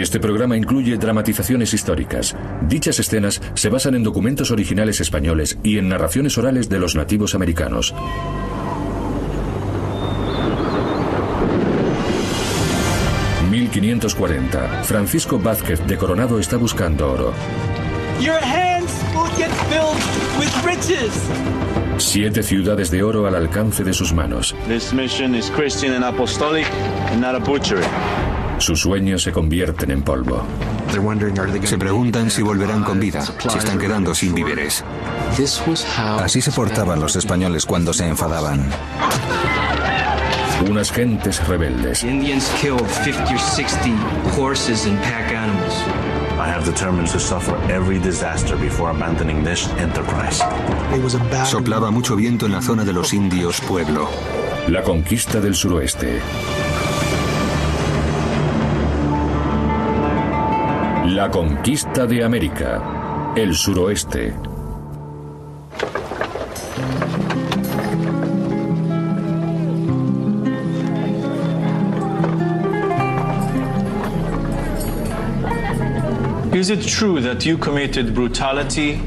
Este programa incluye dramatizaciones históricas. Dichas escenas se basan en documentos originales españoles y en narraciones orales de los nativos americanos. ...1540... Francisco Vázquez de Coronado está buscando oro. 7 ciudades de oro al alcance de sus manos. Sus sueños se convierten en polvo. Se preguntan si volverán con vida, si están quedando sin víveres. Así se portaban los españoles cuando se enfadaban. Unas gentes rebeldes. Soplaba mucho viento en la zona de los indios Pueblo. La conquista del suroeste. La conquista de América. El suroeste. Is it true that you committed brutality,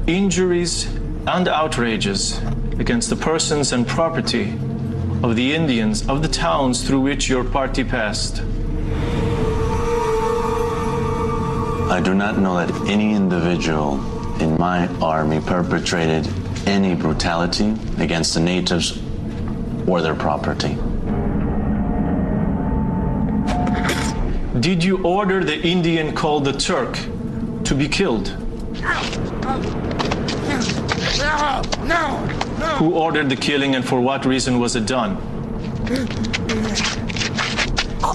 injuries, and outrages against the persons and property of the Indians of the towns through which your party passed? I do not know that any individual in my army perpetrated any brutality against the natives or their property. Did you order the Indian called the Turk to be killed? No. Who ordered the killing and for what reason was it done?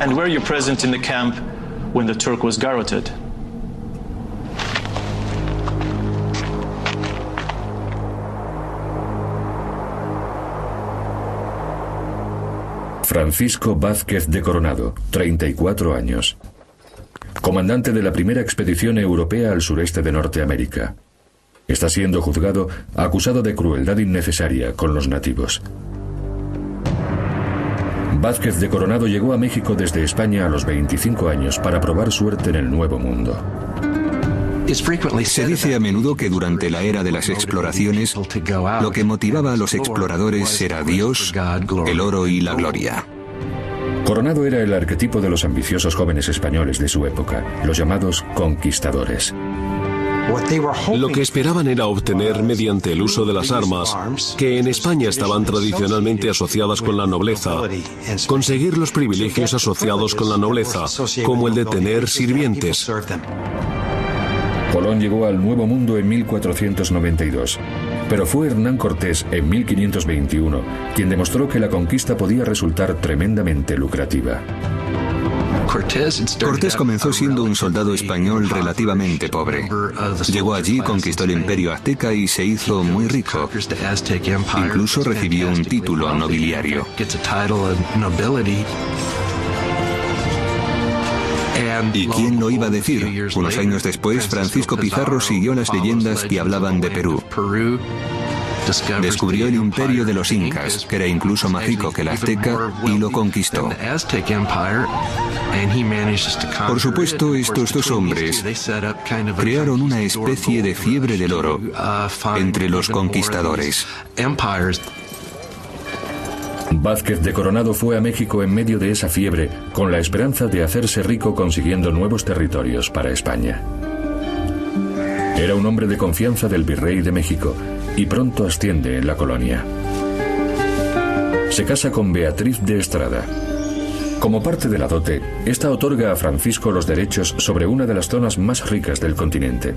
And were you present in the camp when the Turk was garroted? Francisco Vázquez de Coronado, 34 años. Comandante de la primera expedición europea al sureste de Norteamérica. Está siendo juzgado acusado de crueldad innecesaria con los nativos. Vázquez de Coronado llegó a México desde España a los 25 años para probar suerte en el Nuevo Mundo. Se dice a menudo que durante la era de las exploraciones, lo que motivaba a los exploradores era Dios, el oro y la gloria. Coronado era el arquetipo de los ambiciosos jóvenes españoles de su época, los llamados conquistadores. Lo que esperaban era obtener, mediante el uso de las armas, que en España estaban tradicionalmente asociadas con la nobleza, conseguir los privilegios asociados con la nobleza, como el de tener sirvientes. Colón llegó al Nuevo Mundo en 1492, pero fue Hernán Cortés en 1521 quien demostró que la conquista podía resultar tremendamente lucrativa. Cortés comenzó siendo un soldado español relativamente pobre. Llegó allí, conquistó el imperio azteca y se hizo muy rico. Incluso recibió un título nobiliario. ¿Y quién lo iba a decir? Unos años después, Francisco Pizarro siguió las leyendas que hablaban de Perú. Descubrió el imperio de los incas, que era incluso más rico que el azteca, y lo conquistó. Por supuesto, estos dos hombres crearon una especie de fiebre del oro entre los conquistadores. Vázquez de Coronado fue a México en medio de esa fiebre, con la esperanza de hacerse rico consiguiendo nuevos territorios para España. Era un hombre de confianza del virrey de México y pronto asciende en la colonia. Se casa con Beatriz de Estrada. Como parte de la dote, esta otorga a Francisco los derechos sobre una de las zonas más ricas del continente.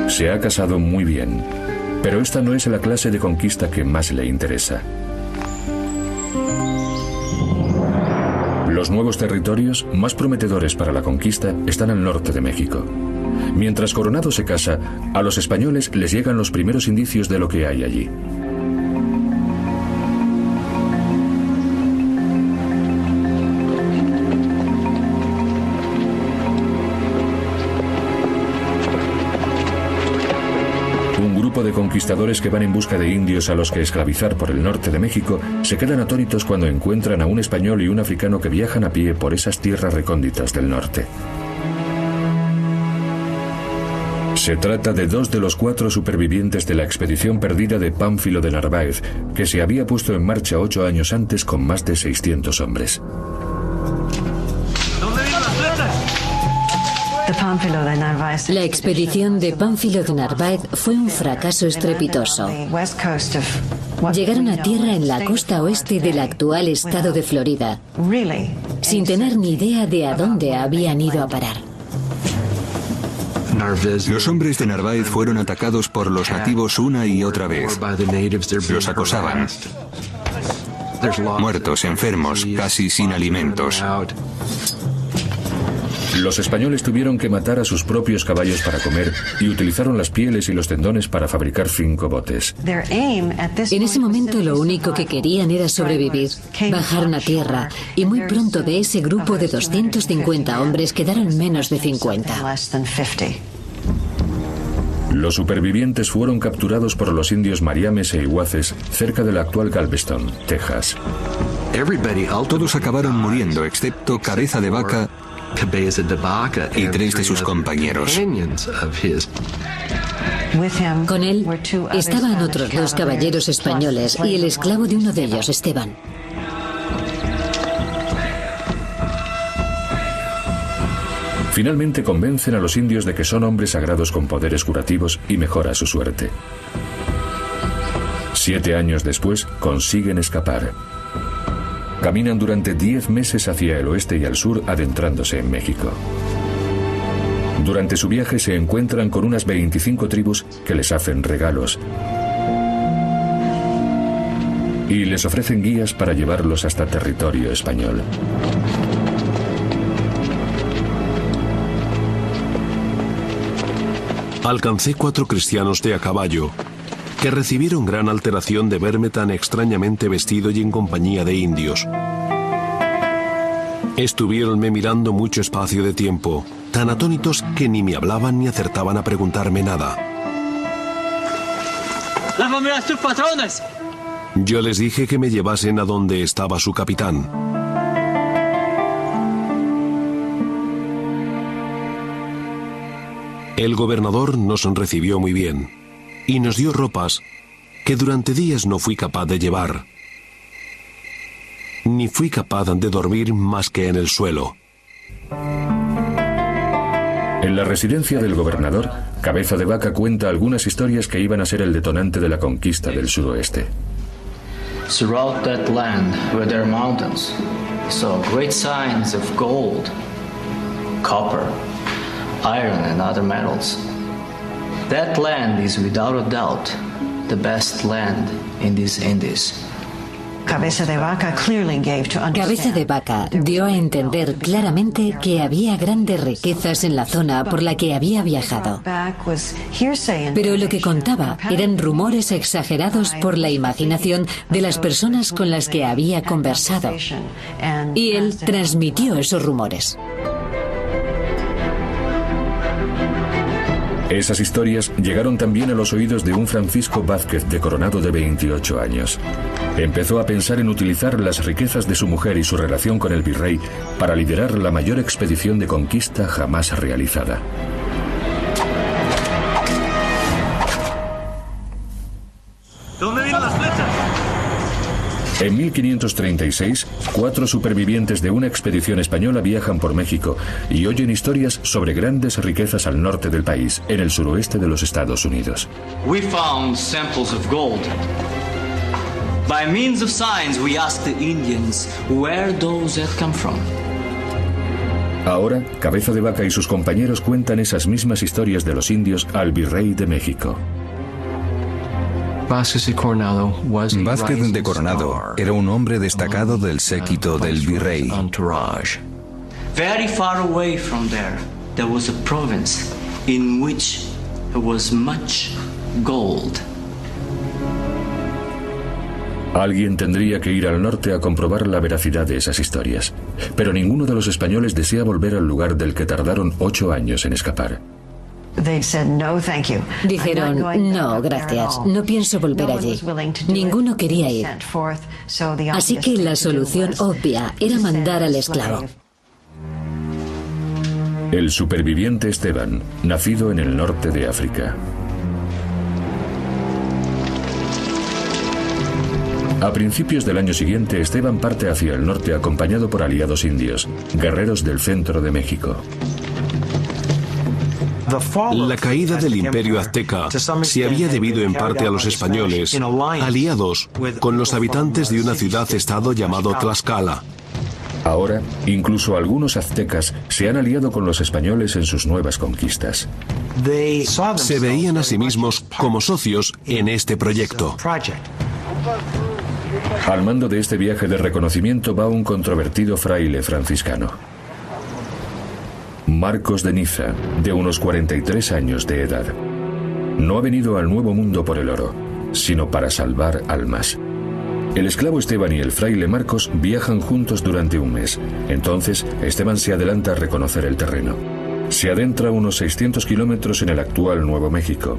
Se ha casado muy bien, pero esta no es la clase de conquista que más le interesa. Los nuevos territorios más prometedores para la conquista están al norte de México. Mientras Coronado se casa, a los españoles les llegan los primeros indicios de lo que hay allí. grupo de conquistadores que van en busca de indios a los que esclavizar por el norte de México se quedan atónitos cuando encuentran a un español y un africano que viajan a pie por esas tierras recónditas del norte. Se trata de 2 de los 4 supervivientes de la expedición perdida de Pánfilo de Narváez, que se había puesto en marcha 8 años antes con más de 600 hombres. La expedición de Pánfilo de Narváez fue un fracaso estrepitoso. Llegaron a tierra en la costa oeste del actual estado de Florida, sin tener ni idea de a dónde habían ido a parar. Los hombres de Narváez fueron atacados por los nativos una y otra vez. Los acosaban. Muertos, enfermos, casi sin alimentos. Los españoles tuvieron que matar a sus propios caballos para comer y utilizaron las pieles y los tendones para fabricar 5 botes. En ese momento lo único que querían era sobrevivir. Bajaron a tierra y muy pronto de ese grupo de 250 hombres quedaron menos de 50. Los supervivientes fueron capturados por los indios Mariames e Iguaces cerca del actual Galveston, Texas. Todos acabaron muriendo excepto Cabeza de Vaca y 3 de sus compañeros. Con él estaban otros 2 caballeros españoles y el esclavo de uno de ellos, Esteban. Finalmente convencen a los indios de que son hombres sagrados con poderes curativos y mejora su suerte. 7 años después consiguen escapar. Caminan durante 10 meses hacia el oeste y al sur, adentrándose en México. Durante su viaje se encuentran con unas 25 tribus que les hacen regalos y les ofrecen guías para llevarlos hasta territorio español. Alcancé 4 cristianos de a caballo, que recibieron gran alteración de verme tan extrañamente vestido y en compañía de indios. Estuvieronme mirando mucho espacio de tiempo, tan atónitos que ni me hablaban ni acertaban a preguntarme nada. ¡Lávame a tus patrones! Yo les dije que me llevasen a donde estaba su capitán. El gobernador nos recibió muy bien y nos dio ropas que durante días no fui capaz de llevar, ni fui capaz de dormir más que en el suelo. En la residencia del gobernador, Cabeza de Vaca cuenta algunas historias que iban a ser el detonante de la conquista del suroeste. Throughout that land where there are mountains, saw great signs of gold, copper, iron and other metals. That land is without a doubt the best land in these Indies. Cabeza de Vaca dio a entender claramente que había grandes riquezas en la zona por la que había viajado. Pero lo que contaba eran rumores exagerados por la imaginación de las personas con las que había conversado. Y él transmitió esos rumores. Esas historias llegaron también a los oídos de un Francisco Vázquez de Coronado de 28 años. Empezó a pensar en utilizar las riquezas de su mujer y su relación con el virrey para liderar la mayor expedición de conquista jamás realizada. ¿Dónde vienen las flechas? En 1536, 4 supervivientes de una expedición española viajan por México y oyen historias sobre grandes riquezas al norte del país, en el suroeste de los Estados Unidos. We found samples of gold. By means of signs, we asked the Indians where those had come from. Ahora, Cabeza de Vaca y sus compañeros cuentan esas mismas historias de los indios al virrey de México. Vázquez de Coronado era un hombre destacado del séquito del virrey. Very far away from there was a province in which there was much gold. Alguien tendría que ir al norte a comprobar la veracidad de esas historias, pero ninguno de los españoles desea volver al lugar del que tardaron 8 años en escapar. Dijeron, no, gracias, no pienso volver allí. Ninguno quería ir. Así que la solución obvia era mandar al esclavo. El superviviente Esteban, nacido en el norte de África. A principios del año siguiente, Esteban parte hacia el norte acompañado por aliados indios, guerreros del centro de México. La caída del imperio azteca se había debido en parte a los españoles, aliados con los habitantes de una ciudad-estado llamado Tlaxcala. Ahora, incluso algunos aztecas se han aliado con los españoles en sus nuevas conquistas. Se veían a sí mismos como socios en este proyecto. Al mando de este viaje de reconocimiento va un controvertido fraile franciscano. Marcos de Niza, de unos 43 años de edad. No ha venido al Nuevo Mundo por el oro, sino para salvar almas. El esclavo Esteban y el fraile Marcos viajan juntos durante un mes. Entonces, Esteban se adelanta a reconocer el terreno. Se adentra unos 600 kilómetros en el actual Nuevo México,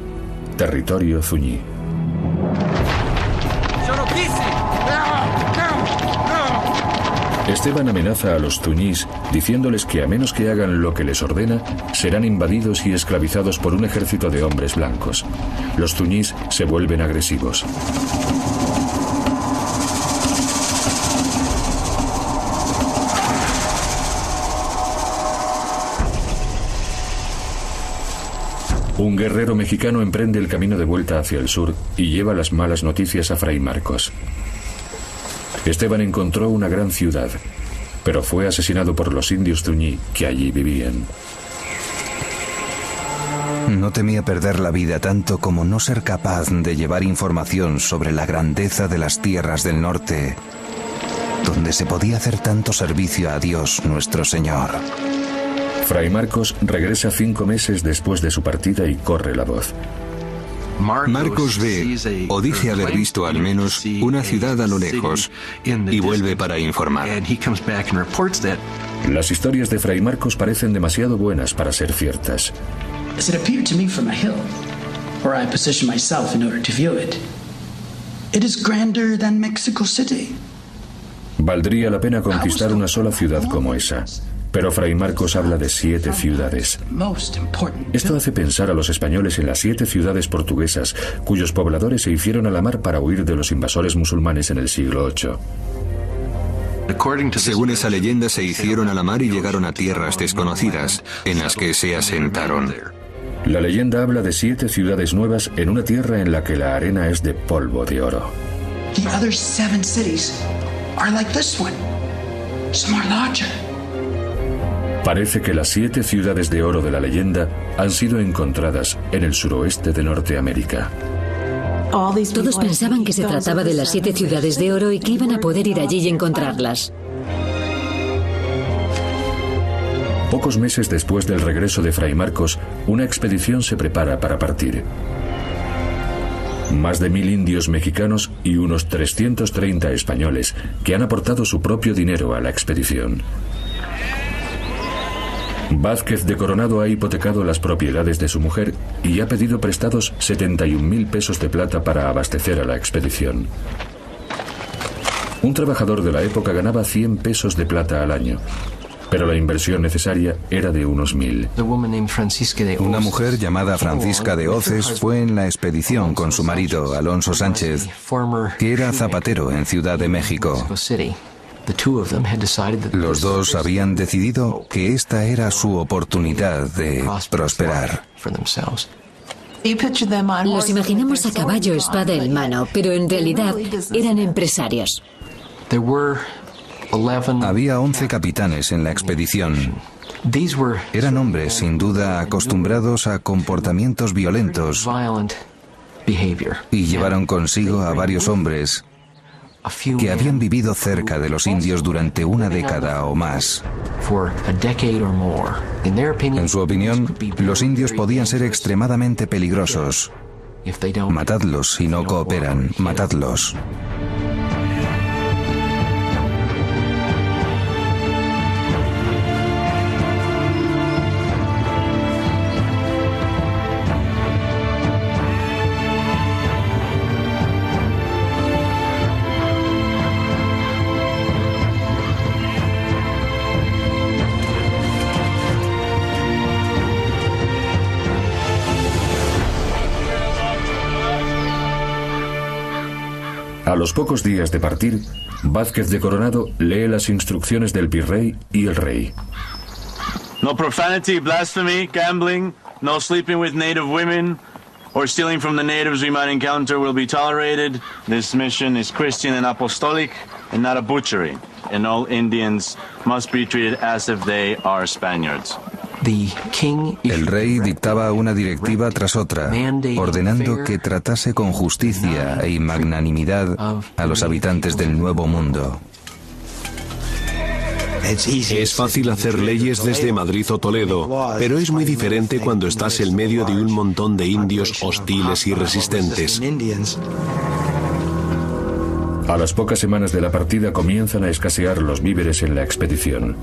territorio zuñí. Esteban amenaza a los zuñís diciéndoles que a menos que hagan lo que les ordena, serán invadidos y esclavizados por un ejército de hombres blancos. Los zuñís se vuelven agresivos. Un guerrero mexicano emprende el camino de vuelta hacia el sur y lleva las malas noticias a Fray Marcos. Esteban encontró una gran ciudad, pero fue asesinado por los indios zuñí que allí vivían. No temía perder la vida tanto como no ser capaz de llevar información sobre la grandeza de las tierras del norte, donde se podía hacer tanto servicio a Dios nuestro Señor. Fray Marcos regresa 5 meses después de su partida y corre la voz. Marcos ve, o dice haber visto al menos, una ciudad a lo lejos y vuelve para informar. Las historias de Fray Marcos parecen demasiado buenas para ser ciertas. Valdría la pena conquistar una sola ciudad como esa. Pero Fray Marcos habla de 7 ciudades. Esto hace pensar a los españoles en las 7 ciudades portuguesas, cuyos pobladores se hicieron a la mar para huir de los invasores musulmanes en el siglo VIII. Según esa leyenda, se hicieron a la mar y llegaron a tierras desconocidas, en las que se asentaron. La leyenda habla de 7 ciudades nuevas en una tierra en la que la arena es de polvo de oro. The other 7 cities are like this one, some are larger. Parece que las 7 ciudades de oro de la leyenda han sido encontradas en el suroeste de Norteamérica. Todos pensaban que se trataba de las 7 ciudades de oro y que iban a poder ir allí y encontrarlas. Pocos meses después del regreso de Fray Marcos, una expedición se prepara para partir. Más de 1000 indios mexicanos y unos 330 españoles que han aportado su propio dinero a la expedición. Vázquez de Coronado ha hipotecado las propiedades de su mujer y ha pedido prestados 71.000 pesos de plata para abastecer a la expedición. Un trabajador de la época ganaba 100 pesos de plata al año, pero la inversión necesaria era de unos 1000. Una mujer llamada Francisca de Oces fue en la expedición con su marido, Alonso Sánchez, que era zapatero en Ciudad de México. Los dos habían decidido que esta era su oportunidad de prosperar. Los imaginamos a caballo, espada en mano, pero en realidad eran empresarios. Había 11 capitanes en la expedición. Eran hombres, sin duda, acostumbrados a comportamientos violentos y llevaron consigo a varios hombres que habían vivido cerca de los indios durante una década o más. En su opinión, los indios podían ser extremadamente peligrosos. Matadlos si no cooperan, matadlos. los pocos días de partir, Vázquez de Coronado lee las instrucciones del virrey y el rey. No profanity, blasphemy, gambling, no sleeping with native women, or stealing from the natives we might encounter will be tolerated. This mission is Christian and apostolic, and not a butchery. And all Indians must be treated as if they are Spaniards. El rey dictaba una directiva tras otra, ordenando que tratase con justicia y magnanimidad a los habitantes del Nuevo Mundo. Es fácil hacer leyes desde Madrid o Toledo, pero es muy diferente cuando estás en medio de un montón de indios hostiles y resistentes. A las pocas semanas de la partida comienzan a escasear los víveres en la expedición.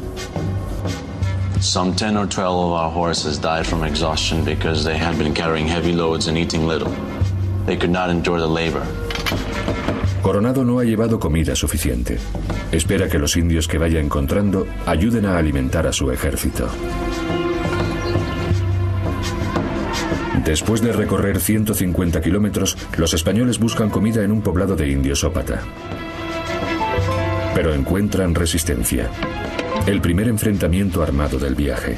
Some 10 or 12 of our horses died from exhaustion because they had been carrying heavy loads and eating little. They could not endure the labor. Coronado no ha llevado comida suficiente. Espera que los indios que vaya encontrando ayuden a alimentar a su ejército. Después de recorrer 150 kilómetros, los españoles buscan comida en un poblado de indios ópata. Pero encuentran resistencia. El primer enfrentamiento armado del viaje.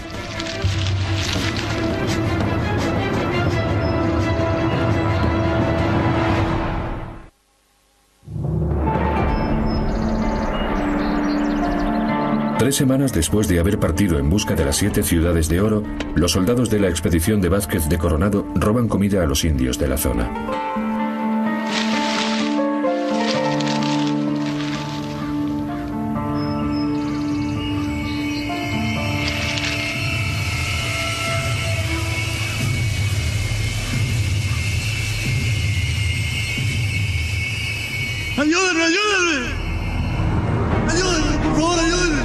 Tres semanas después de haber partido en busca de las 7 ciudades de oro, los soldados de la expedición de Vázquez de Coronado roban comida a los indios de la zona. ¡Ayúdenme, ayúdenme! ¡Ayúdenme, por favor, ayúdenme!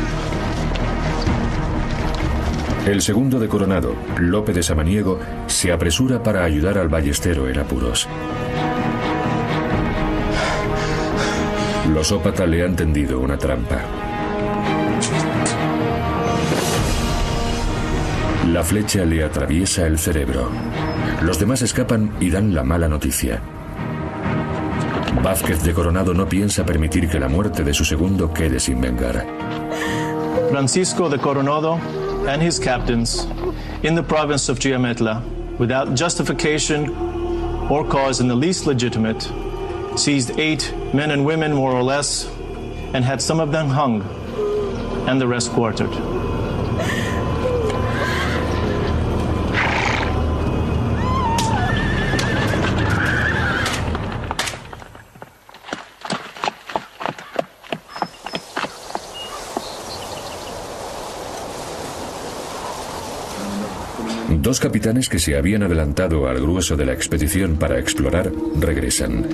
El segundo de Coronado, Lope de Samaniego, se apresura para ayudar al ballestero en apuros. Los ópata le han tendido una trampa. La flecha le atraviesa el cerebro. Los demás escapan y dan la mala noticia. Vázquez de Coronado no piensa permitir que la muerte de su segundo quede sin vengar. Francisco de Coronado and his captains in the province of Chiametla, without justification or cause in the least legitimate, seized 8 men and women more or less and had some of them hung and the rest quartered. Dos capitanes que se habían adelantado al grueso de la expedición para explorar regresan.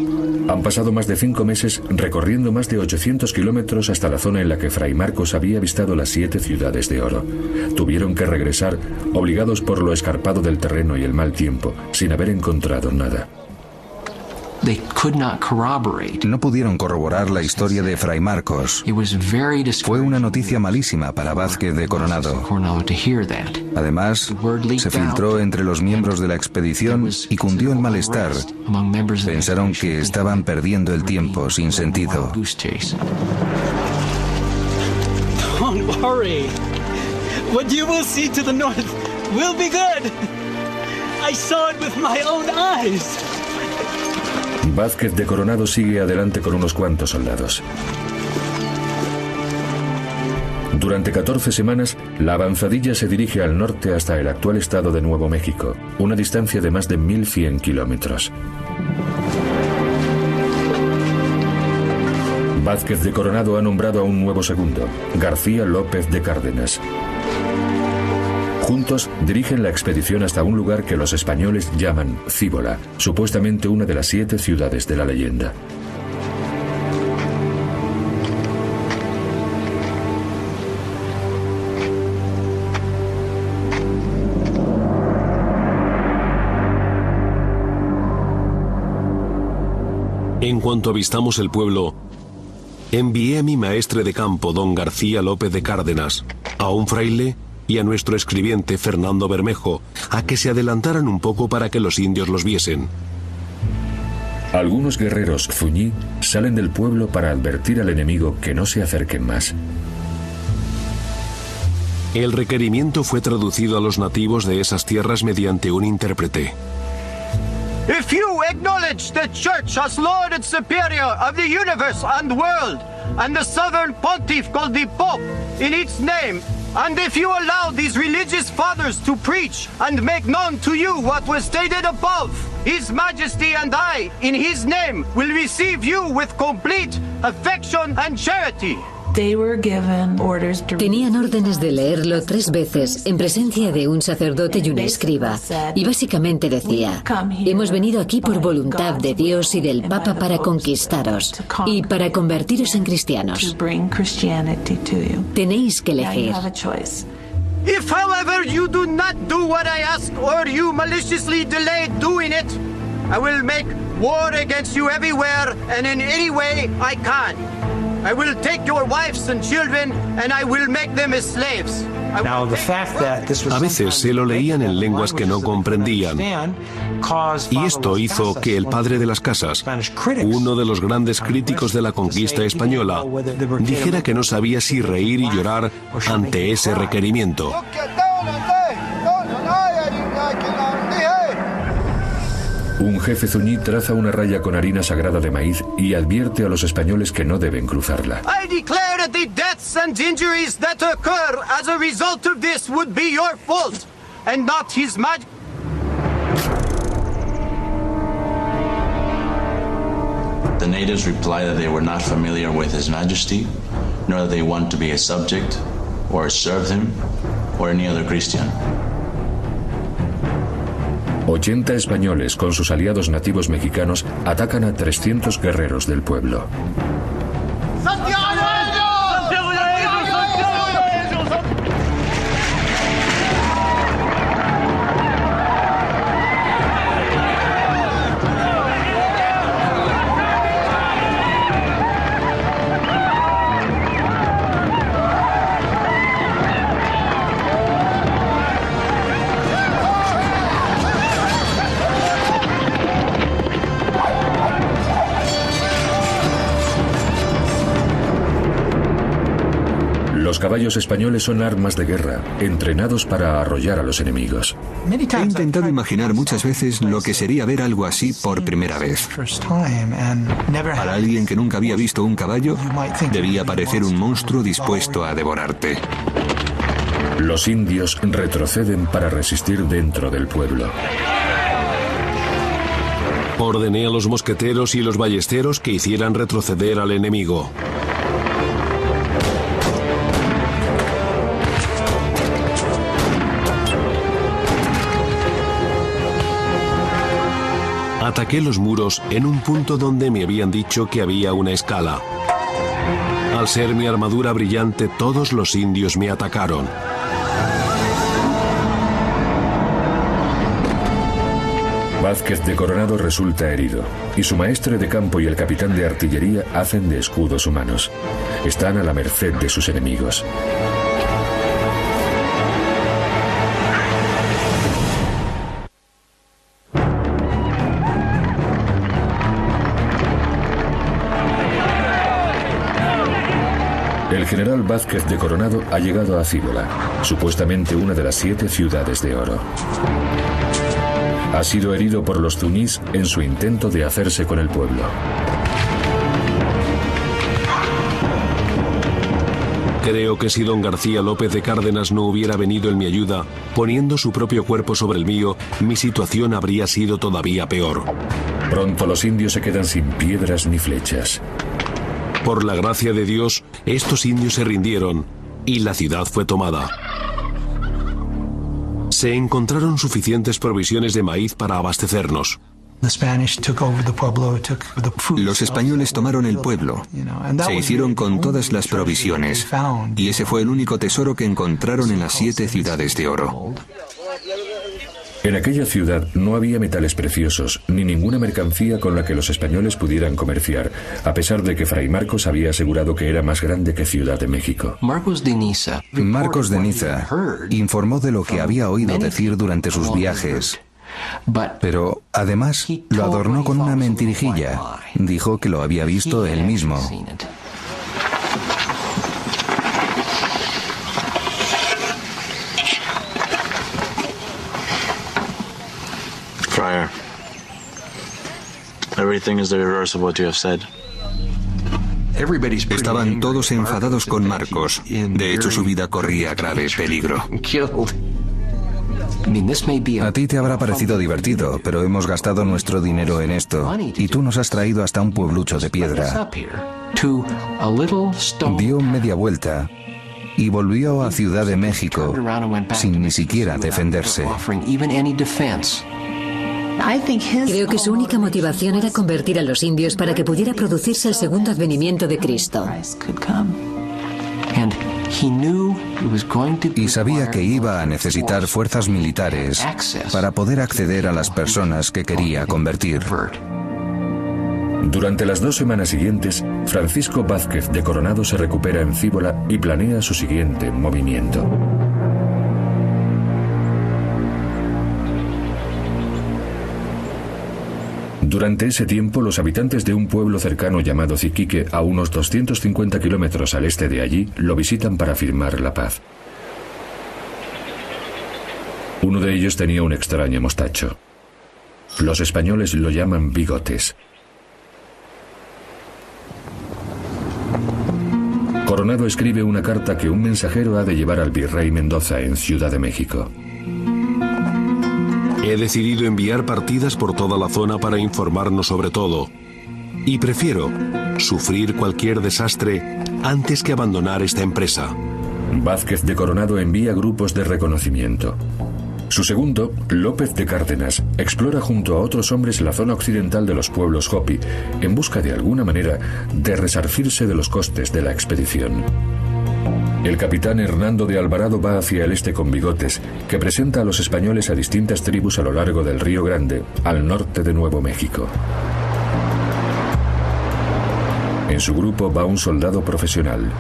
Han pasado más de 5 meses recorriendo más de 800 kilómetros hasta la zona en la que Fray Marcos había avistado las 7 ciudades de oro. Tuvieron que regresar, obligados por lo escarpado del terreno y el mal tiempo, sin haber encontrado nada. No pudieron corroborar la historia de Fray Marcos. Fue una noticia malísima para Vázquez de Coronado. Además, se filtró entre los miembros de la expedición y cundió el malestar. Pensaron que estaban perdiendo el tiempo sin sentido. Don't worry. What you will see to the north will be good. I saw it with my own eyes. Vázquez de Coronado sigue adelante con unos cuantos soldados. Durante 14 semanas, la avanzadilla se dirige al norte hasta el actual estado de Nuevo México, una distancia de más de 1100 kilómetros. Vázquez de Coronado ha nombrado a un nuevo segundo, García López de Cárdenas. Juntos dirigen la expedición hasta un lugar que los españoles llaman Cíbola, supuestamente una de las 7 ciudades de la leyenda. En cuanto avistamos el pueblo, envié a mi maestre de campo, don García López de Cárdenas, a un fraile y a nuestro escribiente Fernando Bermejo, a que se adelantaran un poco para que los indios los viesen. Algunos guerreros zuñí salen del pueblo para advertir al enemigo que no se acerquen más. El requerimiento fue traducido a los nativos de esas tierras mediante un intérprete. If you acknowledge the Church as Lord and Superior of the universe and world, and the sovereign pontiff called the Pope in its name, and if you allow these religious fathers to preach and make known to you what was stated above, His Majesty and I, in His name, will receive you with complete affection and charity. Tenían órdenes de leerlo 3 veces en presencia de un sacerdote y una escriba. Y básicamente decía: hemos venido aquí por voluntad de Dios y del Papa para conquistaros y para convertiros en cristianos. Tenéis que elegir. If, however, you do not do what I ask, or you maliciously delay doing it, I will make war against you everywhere and in any way I can. I will take your wives and children and I will make them as slaves. A veces se lo leían en lenguas que no comprendían, y esto hizo que el padre de las casas, uno de los grandes críticos de la conquista española, dijera que no sabía si reír y llorar ante ese requerimiento. Un jefe zuñí traza una raya con harina sagrada de maíz y advierte a los españoles que no deben cruzarla. I declare that the deaths and injuries that occur as a result of this would be your fault and not His Majesty. The natives replied that they were not familiar with His Majesty, nor that they want to be a subject or serve him or any other Christian. 80 españoles con sus aliados nativos mexicanos atacan a 300 guerreros del pueblo. Los caballos españoles son armas de guerra, entrenados para arrollar a los enemigos. He intentado imaginar muchas veces lo que sería ver algo así por primera vez. Para alguien que nunca había visto un caballo, debía parecer un monstruo dispuesto a devorarte. Los indios retroceden para resistir dentro del pueblo. Ordené a los mosqueteros y los ballesteros que hicieran retroceder al enemigo. Ataqué los muros en un punto donde me habían dicho que había una escala. Al ser mi armadura brillante, todos los indios me atacaron. Vázquez de Coronado resulta herido, y su maestre de campo y el capitán de artillería hacen de escudos humanos. Están a la merced de sus enemigos. El general Vázquez de Coronado ha llegado a Cíbola, supuestamente una de las 7 ciudades de oro. Ha sido herido por los zuñís en su intento de hacerse con el pueblo. Creo que si don García López de Cárdenas no hubiera venido en mi ayuda, poniendo su propio cuerpo sobre el mío, mi situación habría sido todavía peor. Pronto los indios se quedan sin piedras ni flechas. Por la gracia de Dios, estos indios se rindieron y la ciudad fue tomada. Se encontraron suficientes provisiones de maíz para abastecernos. Los españoles tomaron el pueblo, se hicieron con todas las provisiones, y ese fue el único tesoro que encontraron en las 7 ciudades de oro. En aquella ciudad no había metales preciosos, ni ninguna mercancía con la que los españoles pudieran comerciar, a pesar de que Fray Marcos había asegurado que era más grande que Ciudad de México. Marcos de Niza informó de lo que había oído decir durante sus viajes, pero Además, lo adornó con una mentirijilla. Dijo que lo había visto él mismo. Friar, everything is the reverse of what you have said. Estaban todos enfadados con Marcos. De hecho, su vida corría grave peligro. A ti te habrá parecido divertido, pero hemos gastado nuestro dinero en esto, y tú nos has traído hasta un pueblucho de piedra. Dio media vuelta y volvió a Ciudad de México sin ni siquiera defenderse. Creo que su única motivación era convertir a los indios para que pudiera producirse el segundo advenimiento de Cristo. Y sabía que iba a necesitar fuerzas militares para poder acceder a las personas que quería convertir. Durante las 2 semanas siguientes, Francisco Vázquez de Coronado se recupera en Cíbola y planea su siguiente movimiento. Durante ese tiempo, los habitantes de un pueblo cercano llamado Ziquique, a unos 250 kilómetros al este de allí, lo visitan para firmar la paz. Uno de ellos tenía un extraño mostacho. Los españoles lo llaman Bigotes. Coronado escribe una carta que un mensajero ha de llevar al virrey Mendoza en Ciudad de México. He decidido enviar partidas por toda la zona para informarnos sobre todo. Y prefiero sufrir cualquier desastre antes que abandonar esta empresa. Vázquez de Coronado envía grupos de reconocimiento. Su segundo, López de Cárdenas, explora junto a otros hombres la zona occidental de los pueblos Hopi, en busca de alguna manera de resarcirse de los costes de la expedición. El capitán Hernando de Alvarado va hacia el este con Bigotes, que presenta a los españoles a distintas tribus a lo largo del Río Grande, al norte de Nuevo México. En su grupo va un soldado profesional,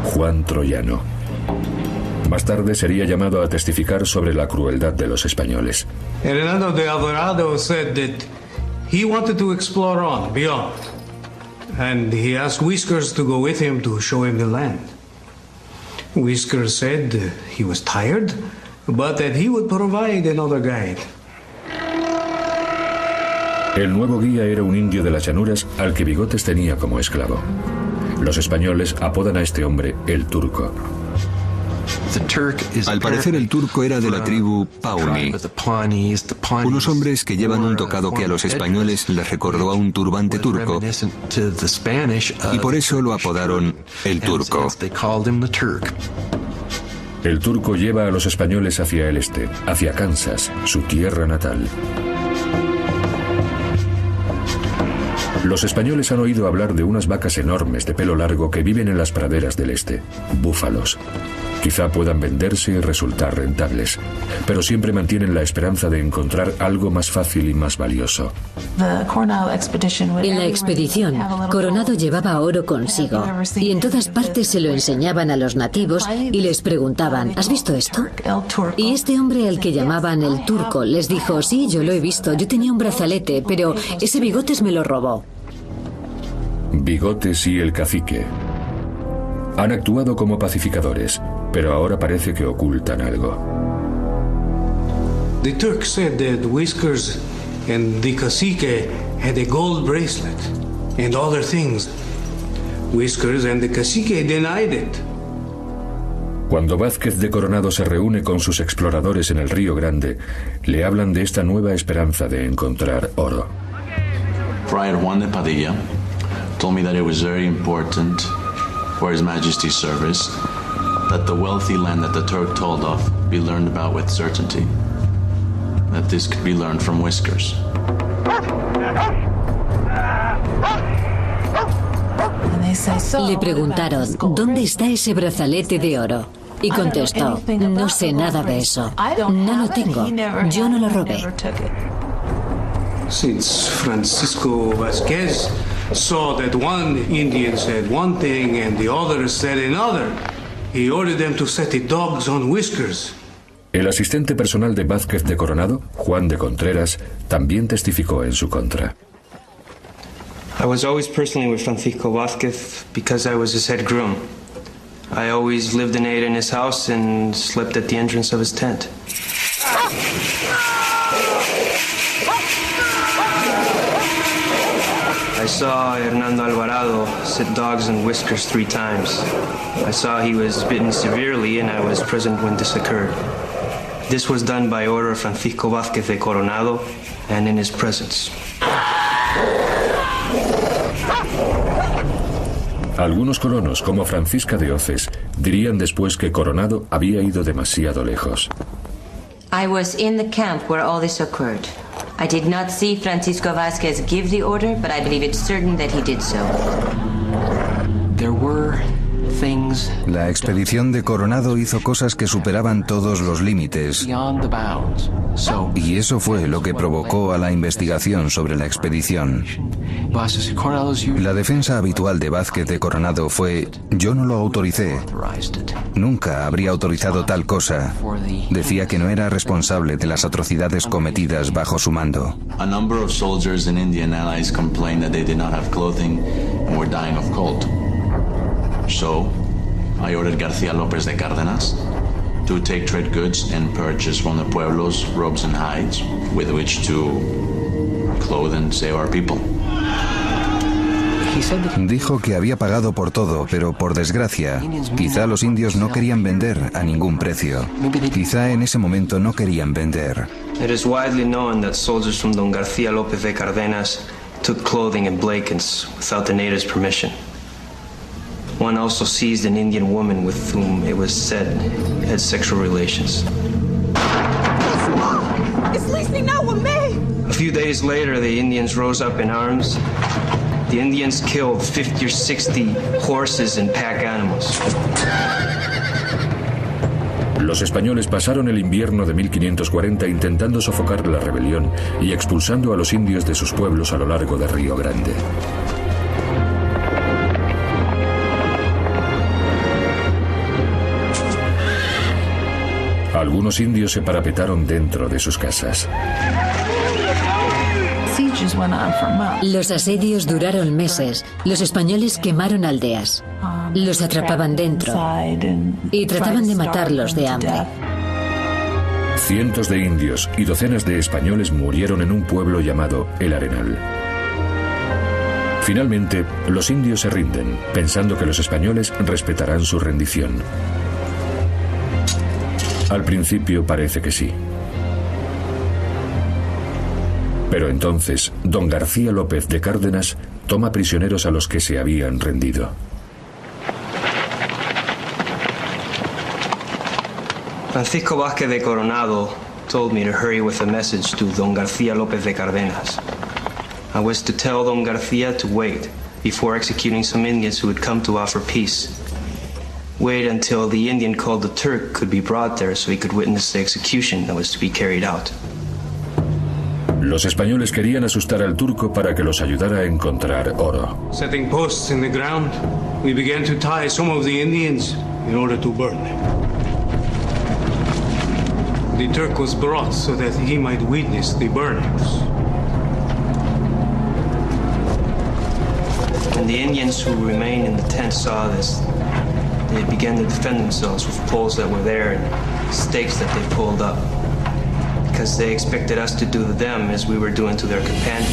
Juan Troyano. Más tarde sería llamado a testificar sobre la crueldad de los españoles. Hernando de Alvarado said that he wanted to explore on, beyond. And he asked Whiskers to go with him to show him the land. Whiskers said he was tired, but that he would provide another guide. El nuevo guía era un indio de las llanuras al que Bigotes tenía como esclavo. Los españoles apodan a este hombre el Turco. Al parecer el turco era de la tribu Pawnee, unos hombres que llevan un tocado que a los españoles les recordó a un turbante turco, y por eso lo apodaron el Turco. El Turco lleva a los españoles hacia el este, hacia Kansas, su tierra natal. Los españoles han oído hablar de unas vacas enormes de pelo largo que viven en las praderas del este, búfalos. Quizá puedan venderse y resultar rentables, pero siempre mantienen la esperanza de encontrar algo más fácil y más valioso. En la expedición, Coronado llevaba oro consigo, y en todas partes se lo enseñaban a los nativos y les preguntaban, ¿has visto esto? Y este hombre al que llamaban el Turco les dijo, sí, yo lo he visto, yo tenía un brazalete, pero ese Bigotes me lo robó. Bigotes y el cacique han actuado como pacificadores, pero ahora parece que ocultan algo. The Turk said that Whiskers and the cacique had a gold bracelet and other things. Whiskers and the cacique denied it. Cuando Vázquez de Coronado se reúne con sus exploradores en el Río Grande, le hablan de esta nueva esperanza de encontrar oro. Friar Juan de Padilla told me that it was very important for His Majesty's service that the wealthy land that the Turk told of be learned about with certainty. That this could be learned from Whiskers. Le preguntaron, ¿dónde está ese brazalete de oro? Y contestó, no sé nada de eso. No lo tengo. Yo no lo robé. Since Francisco Vázquez saw that one Indian said one thing and the other said another, he ordered them to set the dogs on Whiskers. El asistente personal de Vázquez de Coronado, Juan de Contreras, también testificó en su contra. I was always personally with Francisco Vázquez because I was his head groom. I always lived and ate in his house and slept at the entrance of his tent. I saw Hernando Alvarado sit dogs and whiskers 3 times. I saw he was bitten severely and I was present when this occurred. This was done by order of Francisco Vázquez de Coronado and in his presence. Algunos colonos, como Francisca de Oces, dirían después que Coronado había ido demasiado lejos. I was in the camp where all this occurred. I did not see Francisco Vázquez give the order, but I believe it's certain that he did so. There were things. La expedición de Coronado hizo cosas que superaban todos los límites. Y eso fue lo que provocó a la investigación sobre la expedición. La defensa habitual de Vázquez de Coronado fue: yo no lo autoricé. Nunca habría autorizado tal cosa. Decía que no era responsable de las atrocidades cometidas bajo su mando. A number of soldiers and Indian allies complained that they did not have clothing and were dying of cold. So, I ordered García López de Cárdenas to take trade goods and purchase from the pueblos robes and hides with which to clothe and save our people. Dijo que había pagado por todo, pero por desgracia, quizá los indios no querían vender a ningún precio. Quizá en ese momento no querían vender. It is widely known that soldiers from Don García López de Cárdenas took clothing and blankets without the natives' permission. One also seized an Indian woman with whom it was said had sexual relations. A few days later, the Indians rose up in arms. The Indians killed 50 or 60 horses and pack animals. Los españoles pasaron el invierno de 1540 intentando sofocar la rebelión y expulsando a los indios de sus pueblos a lo largo de Río Grande. Algunos indios se parapetaron dentro de sus casas. Los asedios duraron meses. Los españoles quemaron aldeas. Los atrapaban dentro y trataban de matarlos de hambre. Cientos de indios y docenas de españoles murieron en un pueblo llamado El Arenal. Finalmente, los indios se rinden, pensando que los españoles respetarán su rendición. Al principio parece que sí. Pero entonces, don García López de Cárdenas toma prisioneros a los que se habían rendido. Francisco Vázquez de Coronado told me to hurry with a message to Don García López de Cárdenas. I was to tell Don García to wait before executing some Indians who had come to offer peace. Wait until the Indian called the Turk could be brought there so he could witness the execution that was to be carried out. Los españoles querían asustar al turco para que los ayudara a encontrar oro. Setting posts in the ground, we began to tie some of the Indians in order to burn them. The Turk was brought so that he might witness the burnings. When the Indians who remained in the tent saw this, they began to defend themselves with poles that were there and stakes that they pulled up, because they expected us to do to them as we were doing to their companions.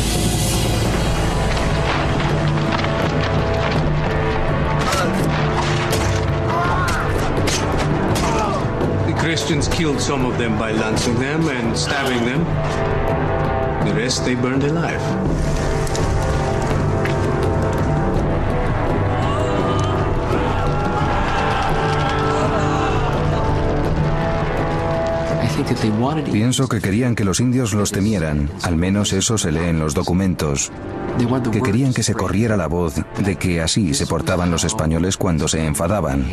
The Christians killed some of them by lancing them and stabbing them. The rest they burned alive. Pienso que querían que los indios los temieran, al menos eso se lee en los documentos, que querían que se corriera la voz de que así se portaban los españoles cuando se enfadaban.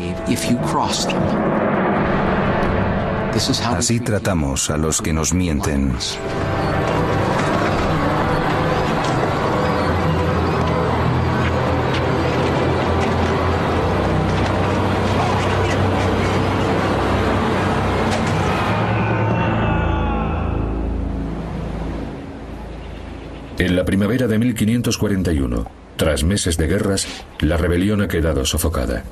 Así tratamos a los que nos mienten. En la primavera de 1541, tras meses de guerras, la rebelión ha quedado sofocada.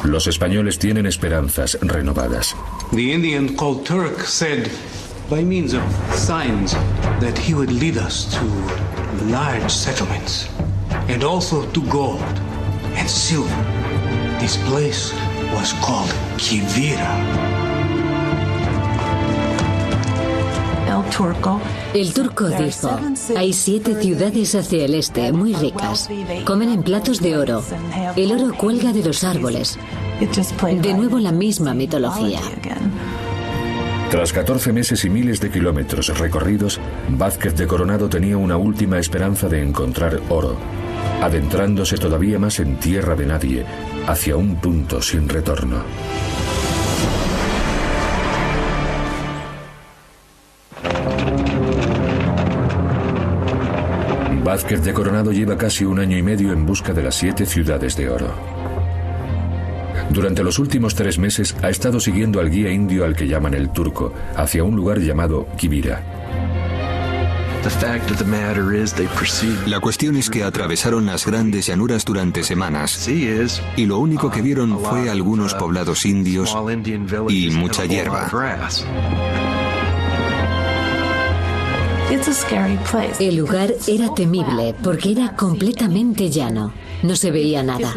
Los españoles tienen esperanzas renovadas. The Indian called Turk said, by means of signs, that he would lead us to large settlements and also to gold and silver. This place was called Quivira. El turco dijo, hay 7 ciudades hacia el este, muy ricas. Comen en platos de oro. El oro cuelga de los árboles. De nuevo la misma mitología. Tras 14 meses y miles de kilómetros recorridos, Vázquez de Coronado tenía una última esperanza de encontrar oro, adentrándose todavía más en tierra de nadie, hacia un punto sin retorno. Vázquez de Coronado lleva casi 1 año y medio en busca de las 7 ciudades de oro. Durante los últimos 3 meses ha estado siguiendo al guía indio al que llaman el Turco, hacia un lugar llamado Quivira. La cuestión es que atravesaron las grandes llanuras durante semanas y lo único que vieron fue algunos poblados indios y mucha hierba. El lugar era temible porque era completamente llano. No se veía nada.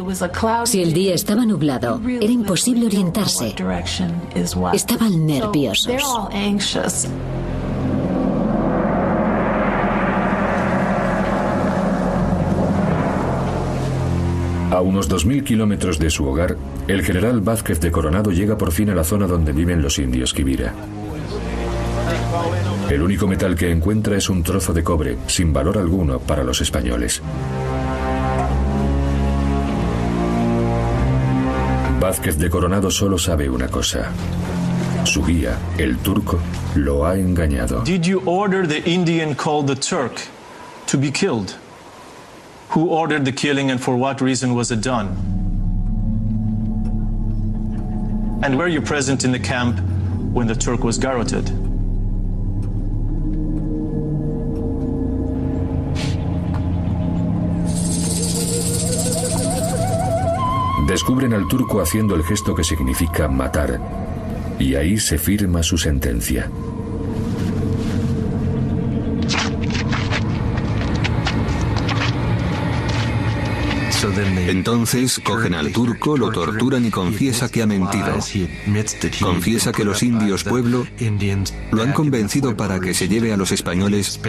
Si el día estaba nublado, era imposible orientarse. Estaban nerviosos. A unos 2000 kilómetros de su hogar, el general Vázquez de Coronado llega por fin a la zona donde viven los indios Quivira. El único metal que encuentra es un trozo de cobre, sin valor alguno para los españoles. Vázquez de Coronado solo sabe una cosa. Su guía, el turco, lo ha engañado. Did you order the Indian called the Turk to be killed? Who ordered the killing and for what reason was it done? And were you present in the camp when the Turk was garroted? Descubren al turco haciendo el gesto que significa matar, y ahí se firma su sentencia. Entonces cogen al turco, lo torturan y confiesa que ha mentido. Confiesa que los indios pueblo lo han convencido para que se lleve a los españoles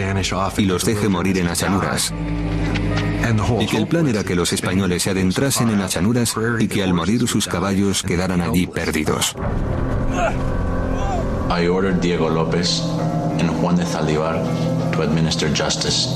y los deje morir en las llanuras. Y que el plan era que los españoles se adentrasen en las llanuras y que al morir sus caballos quedaran allí perdidos. I ordered Diego López and Juan de Zaldívar to administer justice.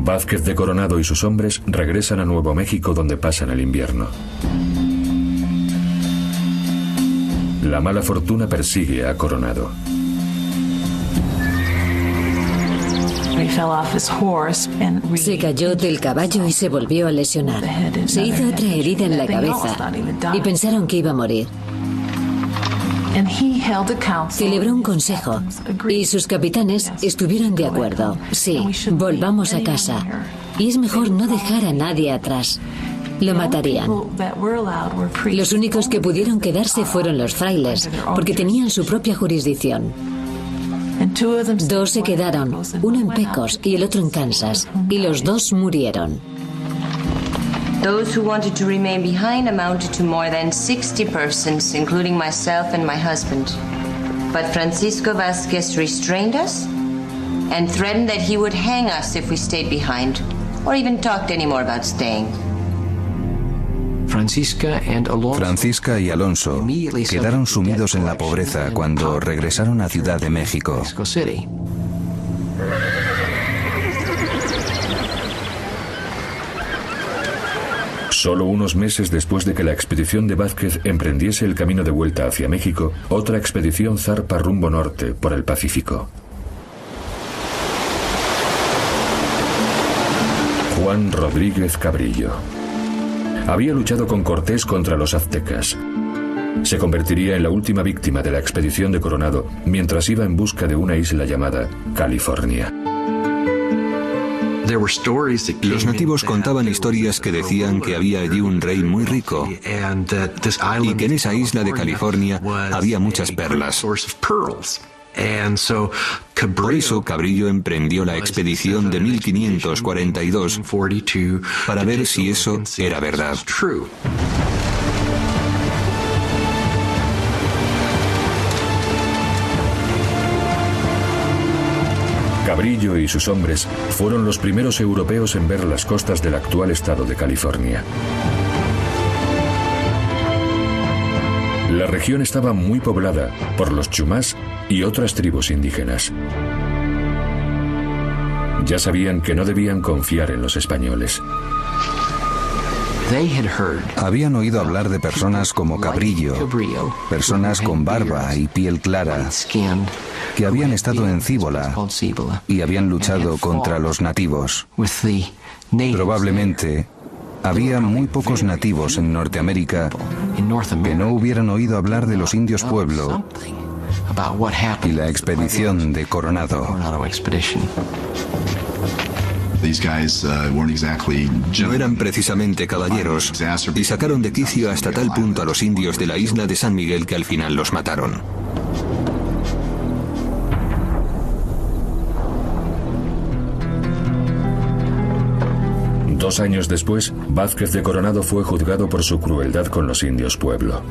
Vázquez de Coronado y sus hombres regresan a Nuevo México donde pasan el invierno. La mala fortuna persigue a Coronado. Se cayó del caballo y se volvió a lesionar. Se hizo otra herida en la cabeza y pensaron que iba a morir. Celebró un consejo y sus capitanes estuvieron de acuerdo. Sí, volvamos a casa. Y es mejor no dejar a nadie atrás. Lo matarían. Los únicos que pudieron quedarse fueron los frailes, porque tenían su propia jurisdicción. 2 se quedaron, uno en Pecos y el otro en Kansas, y los 2 murieron. Those who wanted to remain behind amounted to more than 60 persons, including myself and my husband. But Francisco Vázquez restrained us and threatened that he would hang us if we stayed behind, or even talked any more about staying. Francisca y Alonso quedaron sumidos en la pobreza cuando regresaron a Ciudad de México. Solo unos meses después de que la expedición de Vázquez emprendiese el camino de vuelta hacia México, otra expedición zarpa rumbo norte, por el Pacífico. Juan Rodríguez Cabrillo. Había luchado con Cortés contra los aztecas. Se convertiría en la última víctima de la expedición de Coronado mientras iba en busca de una isla llamada California. Los nativos contaban historias que decían que había allí un rey muy rico y que en esa isla de California había muchas perlas. Por eso Cabrillo emprendió la expedición de 1542 para ver si eso era verdad. Cabrillo y sus hombres fueron los primeros europeos en ver las costas del actual estado de California. La región estaba muy poblada por los chumás y otras tribus indígenas. Ya sabían que no debían confiar en los españoles. Habían oído hablar de personas como Cabrillo, personas con barba y piel clara, que habían estado en Cíbola y habían luchado contra los nativos. Probablemente había muy pocos nativos en Norteamérica que no hubieran oído hablar de los indios Pueblo y la expedición de Coronado. No eran precisamente caballeros y sacaron de quicio hasta tal punto a los indios de la isla de San Miguel que al final los mataron. Dos años después, Vázquez de Coronado fue juzgado por su crueldad con los indios Pueblo.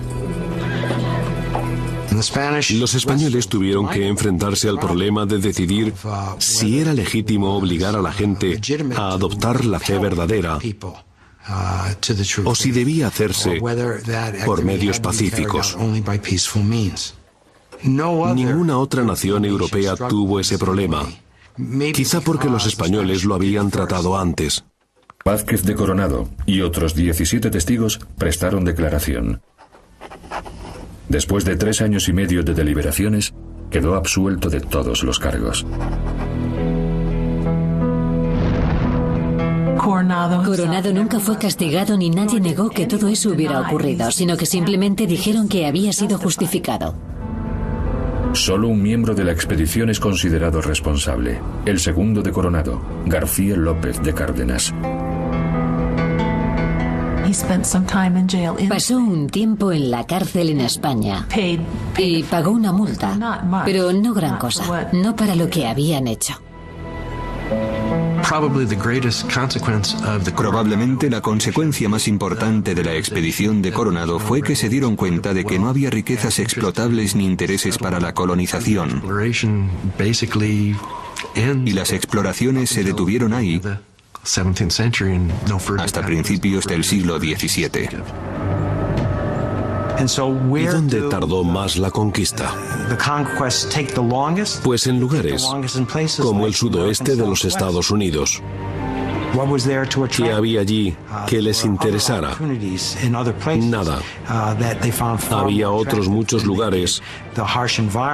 Los españoles tuvieron que enfrentarse al problema de decidir si era legítimo obligar a la gente a adoptar la fe verdadera o si debía hacerse por medios pacíficos. Ninguna otra nación europea tuvo ese problema, quizá porque los españoles lo habían tratado antes. Vázquez de Coronado y otros 17 testigos prestaron declaración. Después de 3 años y medio de deliberaciones, quedó absuelto de todos los cargos. Coronado nunca fue castigado ni nadie negó que todo eso hubiera ocurrido, sino que simplemente dijeron que había sido justificado. Solo un miembro de la expedición es considerado responsable, el segundo de Coronado, García López de Cárdenas. Pasó un tiempo en la cárcel en España y pagó una multa, pero no gran cosa, no para lo que habían hecho. Probablemente la consecuencia más importante de la expedición de Coronado fue que se dieron cuenta de que no había riquezas explotables ni intereses para la colonización. Y las exploraciones se detuvieron ahí hasta principios del siglo XVII. ¿Y dónde tardó más la conquista? Pues en lugares como el sudoeste de los Estados Unidos. ¿Qué había allí que les interesara? Nada. Había otros muchos lugares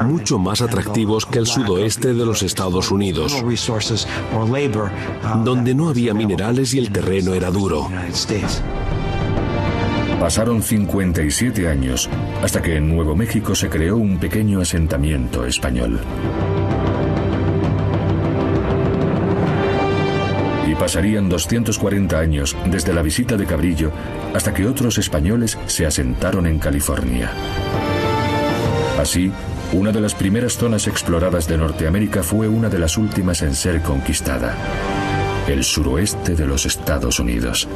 mucho más atractivos que el sudoeste de los Estados Unidos, donde no había minerales y el terreno era duro. Pasaron 57 años hasta que en Nuevo México se creó un pequeño asentamiento español. Y pasarían 240 años desde la visita de Cabrillo hasta que otros españoles se asentaron en California. Así, una de las primeras zonas exploradas de Norteamérica fue una de las últimas en ser conquistada: el suroeste de los Estados Unidos.